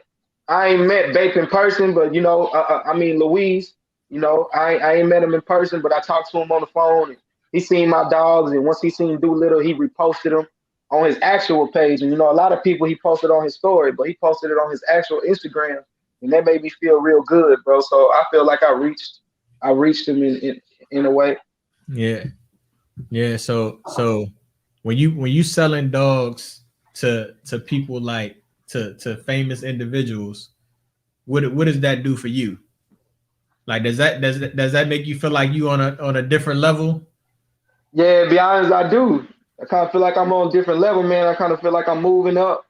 I ain't met Bape in person, but I mean Louise. I ain't met him in person, but I talked to him on the phone. And he seen my dogs, and once he seen Doolittle, he reposted them on his actual page. And a lot of people he posted on his story, but he posted it on his actual Instagram, and that made me feel real good, bro. So I feel like I reached him in a way. Yeah, yeah. So when you selling dogs to people like to famous individuals, what does that do for you? Like does that make you feel like you on a different level? Yeah, to be honest, I do. I kind of feel like I'm on a different level, man. I kind of feel like I'm moving up.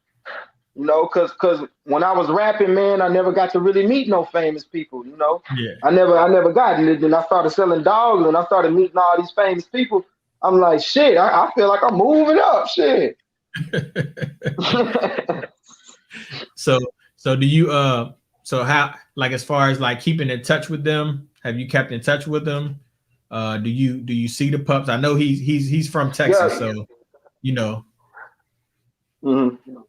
Cause when I was rapping, man, I never got to really meet no famous people. Yeah. I never got it. And then I started selling dogs, and I started meeting all these famous people. I'm like, shit, I feel like I'm moving up, shit. So so do you so how like as far as like keeping in touch with them, have you kept in touch with them? Do you see the pups? I know he's from Texas, Yeah, so you know. mhm.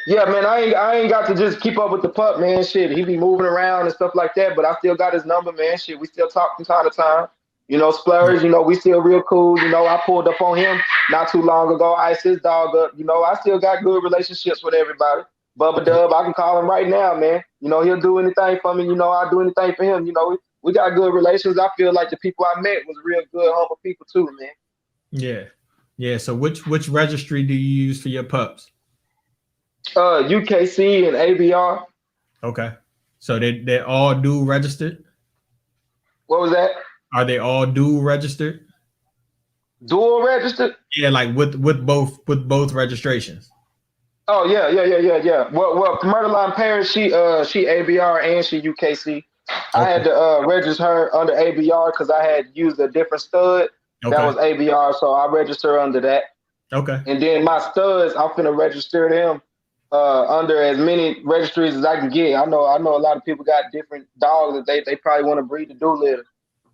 Yeah, man, I ain't got to just keep up with the pup, man. Shit, he be moving around and stuff like that, but I still got his number, man. Shit, we still talk from time to time. Yeah, Splurge, we still real cool. I pulled up on him not too long ago, iced his dog up. I still got good relationships with everybody. Bubba yeah, Dub, I can call him right now, man. He'll do anything for me. I'll do anything for him. We got good relations. I feel like the people I met was real good, humble people too, man. yeah, yeah. So which registry do you use for your pups? UKC and ABR. Okay, so they all dual registered. What was that? Are they all dual registered? Dual registered? Yeah, like with both registrations. Oh yeah. Well, Murderline Paris, she ABR and she UKC. I had Okay, to register her under ABR because I had used a different stud that okay, was ABR, so I register her under that. okay. And then my studs, I'm finna register them under as many registries as I can get. I know a lot of people got different dogs that they probably want to breed to do litter.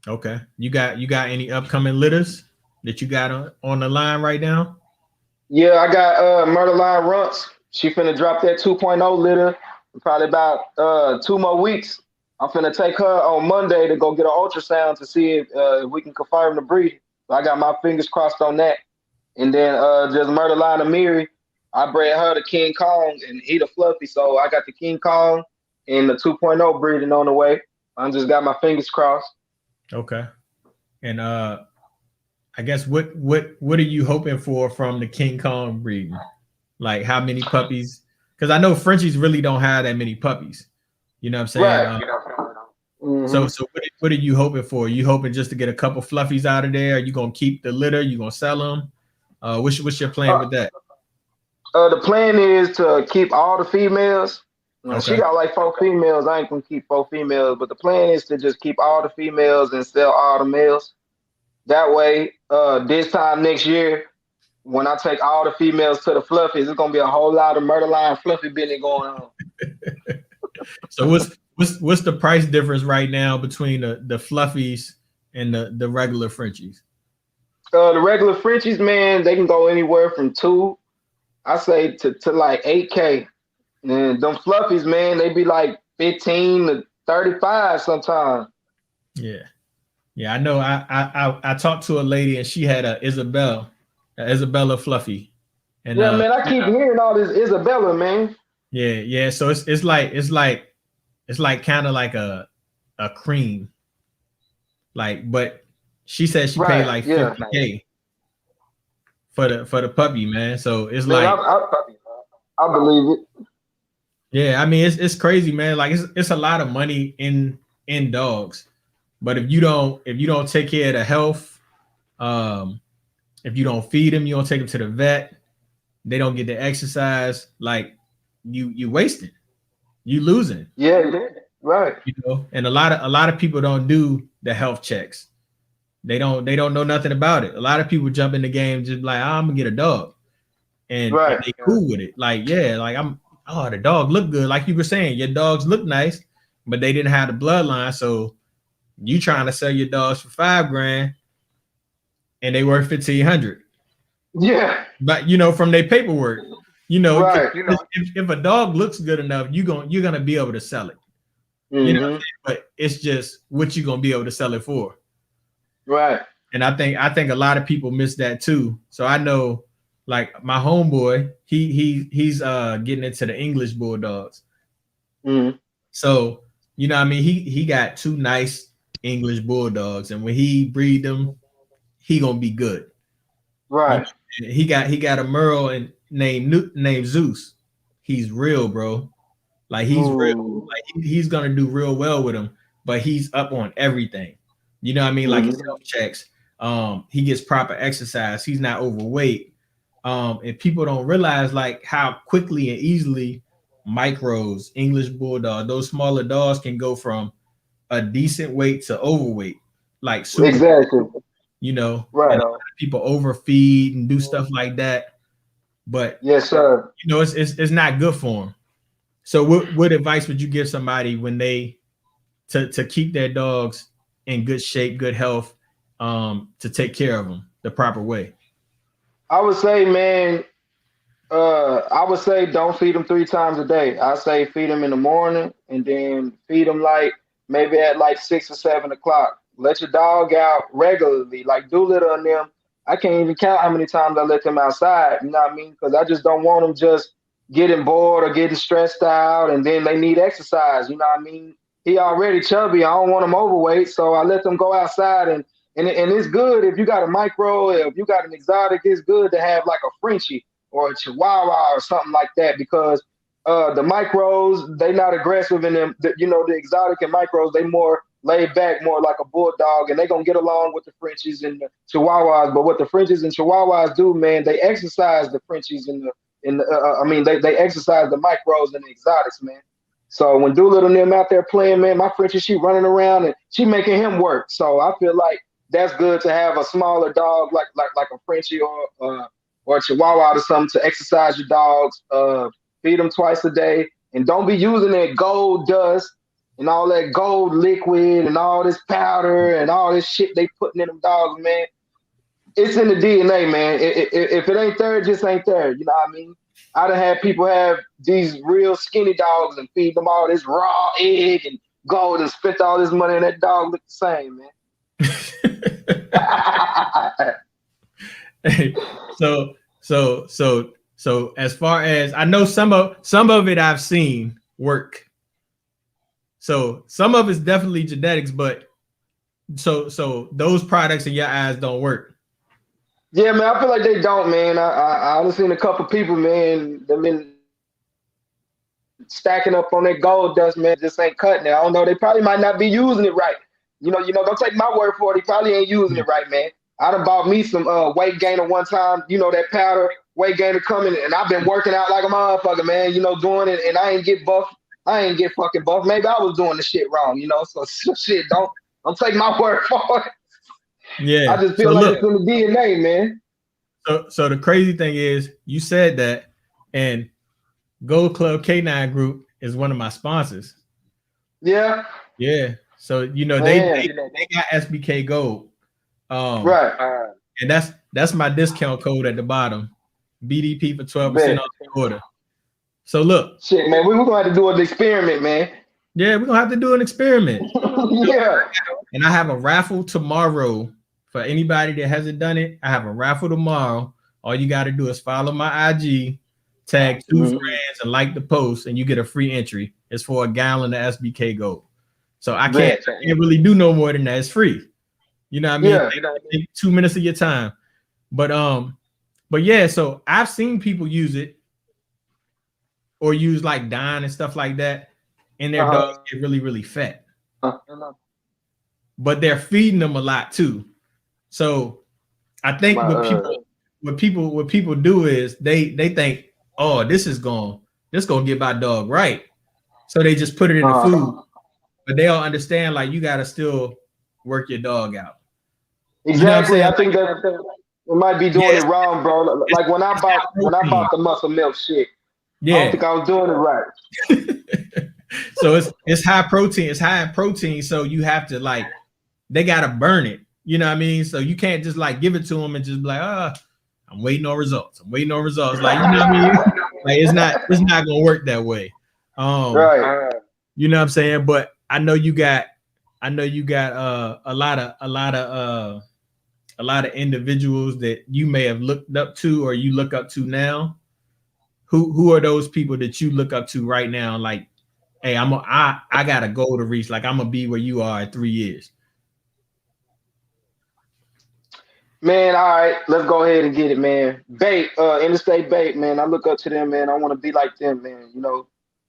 Okay. You got any upcoming litters that you got on the line right now? Yeah, I got Murderline Runts. She finna drop that 2.0 litter in probably about 2 more weeks. I'm finna take her on Monday to go get an ultrasound to see if we can confirm the breed. So I got my fingers crossed on that. And then just Murderline Amiri, I bred her to King Kong and he the fluffy. So I got the King Kong and the 2.0 breeding on the way. I just got my fingers crossed. Okay. And I guess what are you hoping for from the King Kong breeding? Like how many puppies? Because I know Frenchies really don't have that many puppies. You know what I'm saying? Right. So Hmm. so what are you hoping for? Are you hoping just to get a couple fluffies out of there? Are you gonna keep the litter? You gonna sell them? What's your plan Uh, with that? the plan is to keep all the females She Okay. got like 4 females. I ain't gonna keep 4 females, but the plan is to just keep all the females and sell all the males. That way, this time next year, when I take all the females to the fluffies, it's gonna be a whole lot of murder line fluffy business going on. So what's the price difference right now between the fluffies and the regular Frenchies? The regular Frenchies, man, they can go anywhere from I say to like 8K. And them fluffies, man, they be like 15 to 35 sometimes. Yeah. Yeah, I know. I talked to a lady and she had a Isabella fluffy, and Yeah, man, I keep hearing all this Isabella, man. yeah. So it's like kind of like a cream, like. But she said she paid Right, like yeah. 50K for the puppy, man. So it's Man, like, I believe it. yeah. I mean, it's crazy, man. Like it's a lot of money in dogs, but if you don't take care of the health, if you don't feed them, you don't take them to the vet, they don't get the exercise, like you wasting, you losing. Yeah, right. And a lot of people don't do the health checks. They don't know nothing about it. A lot of people jump in the game just like, oh, I'm gonna get a dog, and Right. they cool with it. Like, yeah, like the dog look good. Like you were saying, your dogs look nice, but they didn't have the bloodline. So you trying to sell your dogs for $5,000 and they worth 1,500. Yeah. But from their paperwork, Right. if a dog looks good enough, you're gonna be able to sell it. You know what I'm saying? But it's just what you're gonna be able to sell it for. Right. And I think a lot of people miss that too. So I know, like my homeboy, he's getting into the English bulldogs. So what I mean, he got 2 nice English bulldogs, and when he breed them, he gonna be good. Right. He got a Merle and named Zeus. He's real, bro. Like he's real. Like he's gonna do real well with him. But he's up on everything. You know what I mean? Like his health checks. He gets proper exercise. He's not overweight. And people don't realize like how quickly and easily micros, English bulldog, those smaller dogs can go from a decent weight to overweight. Like super. Exactly. Right. And people overfeed and do stuff like that. But yes, sir. It's not good for them. So what advice would you give somebody when they to keep their dogs in good shape, good health, to take care of them the proper way? I would say, man, don't feed them 3 times a day. I say feed them in the morning and then feed them like maybe at like 6 or 7 o'clock. Let your dog out regularly, like Doolittle and them. I can't even count how many times I let them outside. You know what I mean? Because I just don't want them just getting bored or getting stressed out, and then they need exercise. You know what I mean? He already chubby. I don't want him overweight, so I let them go outside. And it's good if you got a micro, if you got an exotic, it's good to have like a Frenchie or a Chihuahua or something like that, because the micros, they not aggressive in them. The exotic and micros, they more laid back, more like a bulldog, and they gonna get along with the Frenchies and the Chihuahuas. But what the Frenchies and Chihuahuas do, man, they exercise the Frenchies they exercise the micros and the exotics, man. So when Doolittle and them out there playing, man, my Frenchie, she running around and she making him work. So I feel like that's good to have a smaller dog like a Frenchie or a Chihuahua or something to exercise your dogs. Feed them twice a day, and don't be using that gold dust and all that gold liquid and all this powder and all this shit they putting in them dogs, man. It's in the DNA, man. If it ain't there, it just ain't there. You know what I mean? I done had people have these real skinny dogs and feed them all this raw egg and gold and spent all this money, and that dog look the same, man. So as far as I know, some of it I've seen work. So some of it's definitely genetics, but so those products in your eyes don't work. Yeah, man, I feel like they don't, man. I've seen a couple people, man, they've been stacking up on that gold dust, man. Just ain't cutting it. I don't know. They probably might not be using it right. Don't take my word for it. He probably ain't using it right, man. I done bought me some weight gainer one time. That powder weight gainer coming, and I've been working out like a motherfucker, man. Doing it, and I ain't get buff I ain't get fucking buff. Maybe I was doing the shit wrong, you know. So shit, don't take my word for it. Yeah. I just So feel like look, it's in the DNA, man. so the crazy thing is, you said that, and Gold Club K9 Group is one of my sponsors. Yeah. Yeah. So they got SBK Gold. Right. And that's my discount code at the bottom. BDP for 12% off the order. So look. Shit, man, we're gonna have to do an experiment, man. Yeah, we're gonna have to do an experiment. Yeah. And I have a raffle tomorrow for anybody that hasn't done it. I have a raffle tomorrow. All you got to do is follow my IG, tag 2 friends, and like the post, and you get a free entry. It's for a gallon of SBK Gold. So I can't really do no more than that. It's free. You know what I mean? Yeah. Take 2 minutes of your time. But yeah, so I've seen people use it or use like Dine and stuff like that, and their dogs get really, really fat. But they're feeding them a lot too. So I think what people do is they think, oh, this gonna get my dog right. So they just put it in the food. But they don't understand, like, you gotta still work your dog out. Exactly. You know I think that we might be doing it wrong, bro. Like when I bought the muscle milk shit. Yeah. I don't think I was doing it right. So it's high protein. It's high in protein. So you have to, like, they gotta burn it. You know what I mean? So you can't just like give it to them and just be like, I'm waiting on results. Like, you know what I mean? Like, it's not gonna work that way. Right. You know what I'm saying? But I know you got a lot of individuals that you may have looked up to or you look up to now. Who are those people that you look up to right now? Like, hey, I got a goal to reach. Like, I'm gonna be where you are in 3 years. Man, all right, let's go ahead and get it, man. Bait, Interstate Bait, man. I look up to them, man. I want to be like them, man. You know,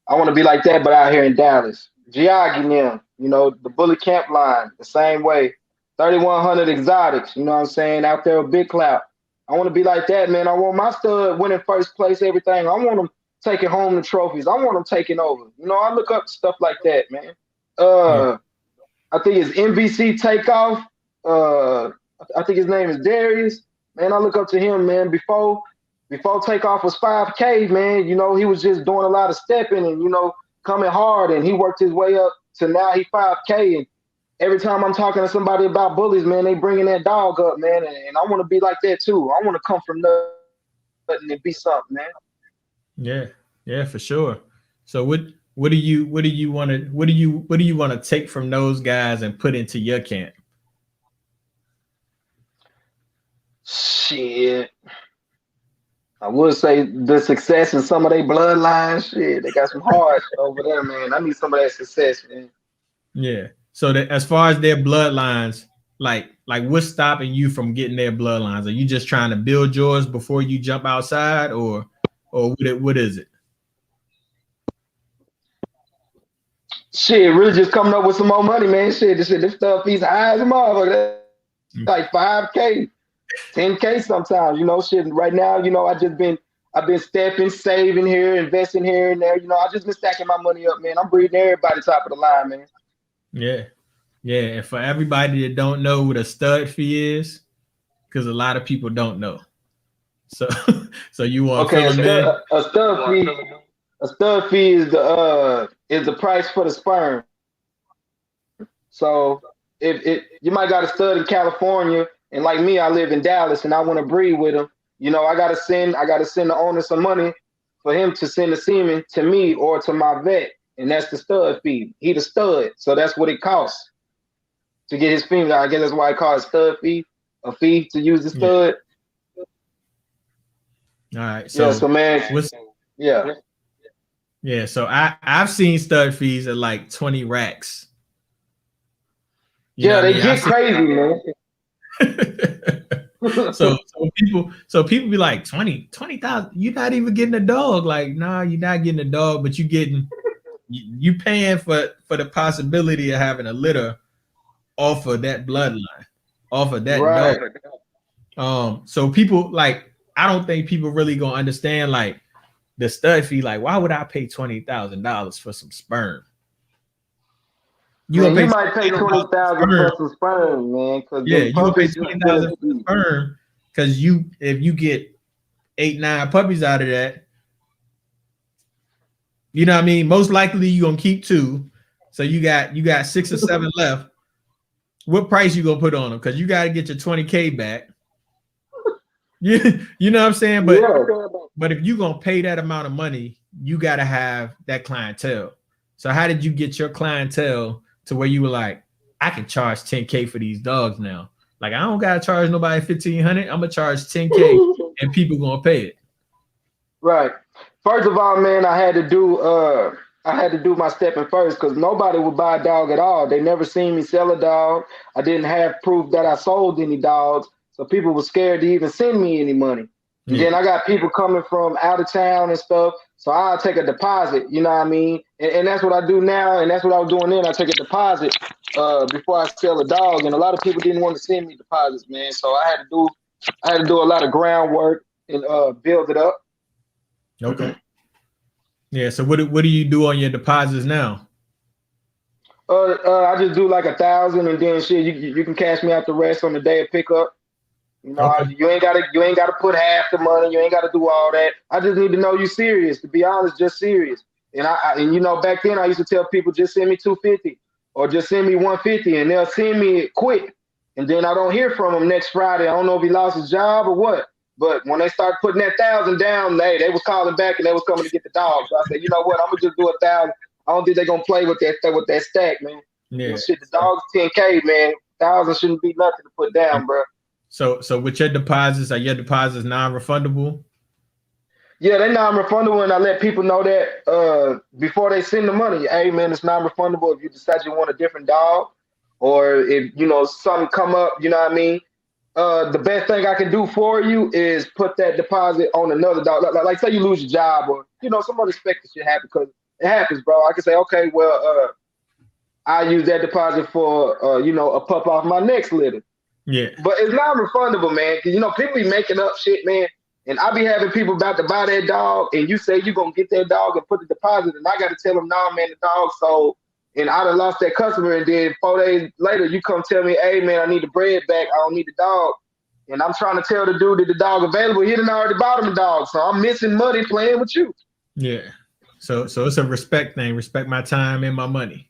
I want to be like that, but out here in Dallas. Giagi them, you know, the Bully Camp line, the same way. 3100 Exotics, you know what I'm saying? Out there with Big Clout. I want to be like that, man. I want my stud winning first place, everything. I want them taking home the trophies. I want them taking over. You know, I look up stuff like that, man. I think it's NBC Takeoff. I think his name is Darius. Man, I look up to him, man. Before Takeoff was 5K, man, you know, he was just doing a lot of stepping and, you know, coming hard, and he worked his way up to now he 5K. And every time I'm talking to somebody about bullies, man, they bringing that dog up, man. And I want to be like that too. I want to come from nothing and be something, man. Yeah, for sure. So what do you want to take from those guys and put into your camp? Shit, I would say the success in some of their bloodlines. Shit, they got some hard over there, man. I need some of that success, man. Yeah. So that as far as their bloodlines, like what's stopping you from getting their bloodlines? Are you just trying to build yours before you jump outside, or what is it? Shit, really just coming up with some more money, man. Shit, this stuff is high as a motherfucker. Like 5K. 10K sometimes, you know, shit. Right now, you know, I've been stepping, saving here, investing here and there. You know, I've just been stacking my money up, man. I'm breeding everybody top of the line, man. Yeah. And for everybody that don't know what a stud fee is, because a lot of people don't know. So you want to fill them in? A stud fee is the price for the sperm. So if you might got a stud in California. And like me, I live in Dallas and I want to breed with him. You know, I gotta send the owner some money for him to send the semen to me or to my vet. And that's the stud fee. He the stud. So that's what it costs to get his female. I guess that's why I call it stud fee, a fee to use the stud. Yeah. All right. So, so man, yeah. So I've seen stud fees at like 20 racks. They get crazy, man. so people be like 20,000. You're not even getting a dog. Like, nah, you're not getting a dog, but you paying for the possibility of having a litter off of that bloodline, off of that dog. So people, like, I don't think people really gonna understand like the stud fee. Like, why would I pay $20,000 for some sperm? Man, you might pay 20,000 for some sperm, man, because yeah, them you gonna pay puppies. 20,000 for sperm because if you get 8-9 puppies out of that, you know what I mean. Most likely you gonna keep 2, so you got 6 or 7 left. What price you gonna put on them? Because you got to get your 20K back. You know what I'm saying? But if you gonna pay that amount of money, you got to have that clientele. So how did you get your clientele to where you were like, I can charge 10K for these dogs now? Like, I don't gotta charge nobody 1,500. I'm gonna charge 10K and people gonna pay it. Right. First of all, man, I had to do my stepping first because nobody would buy a dog at all. They never seen me sell a dog. I didn't have proof that I sold any dogs, so people were scared to even send me any money. And then I got people coming from out of town and stuff, so I'll take a deposit. You know what I mean? And that's what I do now, and that's what I was doing then. I take a deposit before I sell a dog, and a lot of people didn't want to send me deposits, man. So I had to do a lot of groundwork and build it up. Okay. Yeah. So what do you do on your deposits now? I just do like 1,000, and then shit, you can cash me out the rest on the day of pickup. You know, you ain't gotta put half the money. You ain't gotta do all that. I just need to know you serious. To be honest, just serious. And you know, back then I used to tell people just send me 250 or just send me 150, and they'll send me it quick. And then I don't hear from them next Friday. I don't know if he lost his job or what. But when they start putting that 1,000 down, they was calling back and they was coming to get the dog. So I said, you know what? I'm gonna just do 1,000. I don't think they're gonna play with that stack, man. Yeah. Shit, the dog's 10K, man. 1,000 shouldn't be nothing to put down, bro. So with your deposits, are your deposits non-refundable? Yeah, they're non-refundable, and I let people know that before they send the money. Hey, man, it's non-refundable if you decide you want a different dog, or if you know something come up. You know what I mean? The best thing I can do for you is put that deposit on another dog. Like say you lose your job, or you know some unexpected shit happen, because it happens, bro. I can say, okay, well, I use that deposit for you know, a pup off my next litter. Yeah. But it's non-refundable, man. Cause you know, people be making up shit, man. And I be having people about to buy that dog, and you say you gonna get that dog and put the deposit, and I gotta tell them, nah, man, the dog sold, and I done lost that customer, and then 4 days later, you come tell me, hey, man, I need the bread back, I don't need the dog. And I'm trying to tell the dude that the dog available, he done already bought him the dog, so I'm missing money playing with you. Yeah. So it's a respect thing. Respect my time and my money.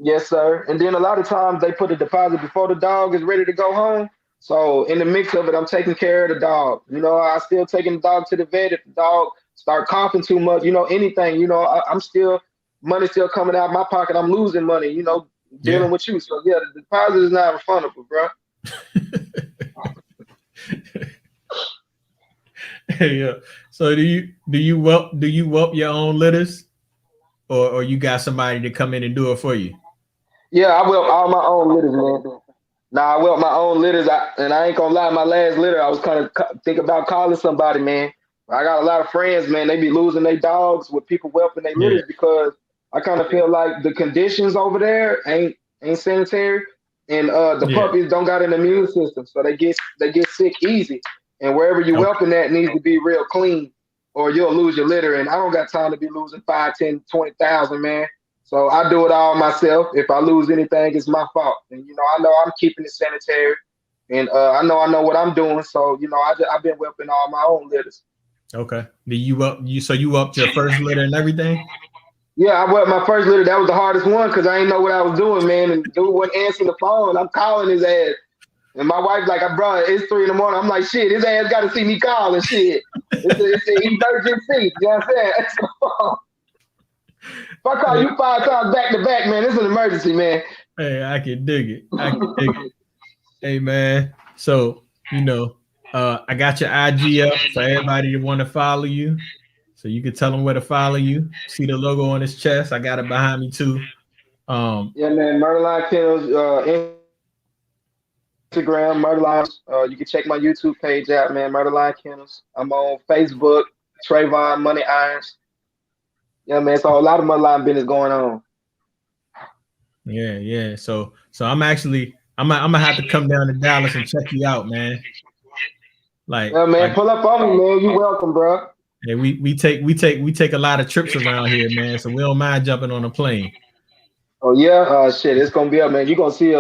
Yes, sir. And then a lot of times they put a deposit before the dog is ready to go home. So in the mix of it, I'm taking care of the dog. You know, I still taking the dog to the vet if the dog start coughing too much. You know, anything. You know, I'm still money still coming out of my pocket. I'm losing money. You know, dealing with you. So yeah, the deposit is not refundable, bro. Hey, so do you whelp your own litters, or you got somebody to come in and do it for you? Yeah, I whelp all my own litters, man. Nah, I whelp my own litters, and I ain't gonna lie, my last litter, I was kind of thinking about calling somebody, man. I got a lot of friends, man. They be losing their dogs with people whelping their litters because I kind of feel like the conditions over there ain't sanitary, and the puppies don't got an immune system, so they get sick easy. And wherever you whelping at needs to be real clean, or you'll lose your litter. And I don't got time to be losing 5, 10, 20,000, man. So I do it all myself. If I lose anything, it's my fault. And you know, I know I'm keeping it sanitary, and I know what I'm doing. So you know, I've been whelping all my own litters. Okay. Do you up your first litter and everything? Yeah, I whelped my first litter. That was the hardest one because I didn't know what I was doing, man. And dude wasn't answering the phone. I'm calling his ass. And my wife's like, bro, it's 3 in the morning. I'm like, shit, his ass got to see me calling shit. It's an emergency. You know what I'm saying? If I call you 5 times back to back, man, it's an emergency, man. Hey, I can dig it. Hey, man. So, you know, I got your IG up for everybody that want to follow you. So you can tell them where to follow you. See the logo on his chest. I got it behind me too. Yeah, man, Murderline Kennels, Instagram, Murderline. You can check my YouTube page out, man, Murderline Kennels. I'm on Facebook, Trayvon Money Irons. Yeah, man, so a lot of Murderline business going on. Yeah. So I'm gonna have to come down to Dallas and check you out, man. Like, yeah, man, pull up on me, man. You welcome, bro. Hey, we take a lot of trips around here, man. So we don't mind jumping on a plane. Oh yeah, shit, it's gonna be up, man. You're gonna see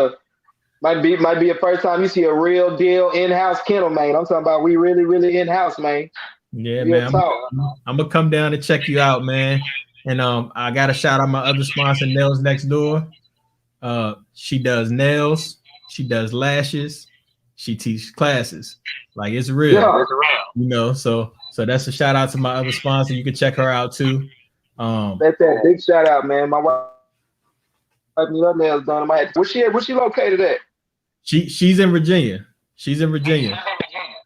might be a first time you see a real deal in-house kennel, man. I'm talking about we really in-house, man. Yeah, Real man. talk. I'm gonna come down and check you out, man. And I gotta shout out my other sponsor, Nails Next Door. She does nails, she does lashes, she teaches classes. Like it's real, Yeah, you know. So that's a shout out to my other sponsor. You can check her out too. that's that big shout out, man. My wife me her nails done. Where's she located at? She's in Virginia. She's in Virginia.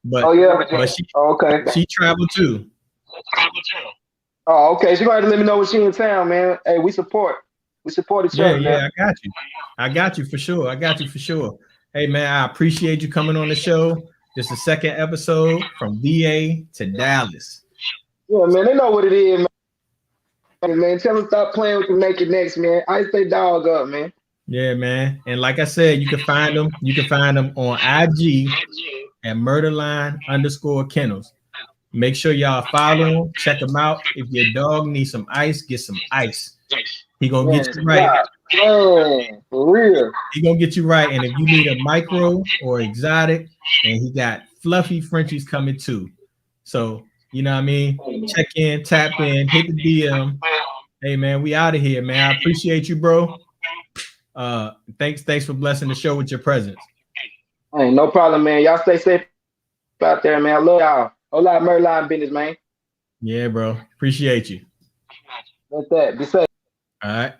But Oh yeah, but she okay. she traveled too. Oh, okay. She gonna have to let me know when she in town, man. Hey, we support each other. Yeah, I got you for sure. I got you for sure. Hey man, I appreciate you coming on the show. This is the second episode from VA to Dallas. Yeah, man, they know what it is, man. Man, tell them stop playing with the Make It Next, man. Ice they dog up, man. Yeah, man. And like I said, you can find them. You can find them on IG at murderline_kennels. Make sure y'all follow them, check them out. If your dog needs some ice, get some ice. He gonna get you right. Man, for real. He gonna get you right. And if you need a micro or exotic, and he got fluffy Frenchies coming too. So you know what I mean? Check in, tap in, hit the DM. Hey man, we out of here, man. I appreciate you, bro. Thanks for blessing the show with your presence. Hey, no problem, man. Y'all stay safe out there, man. I love y'all. Whole lot of Merline business, man. Yeah, bro. Appreciate you. That's that. Be safe. All right.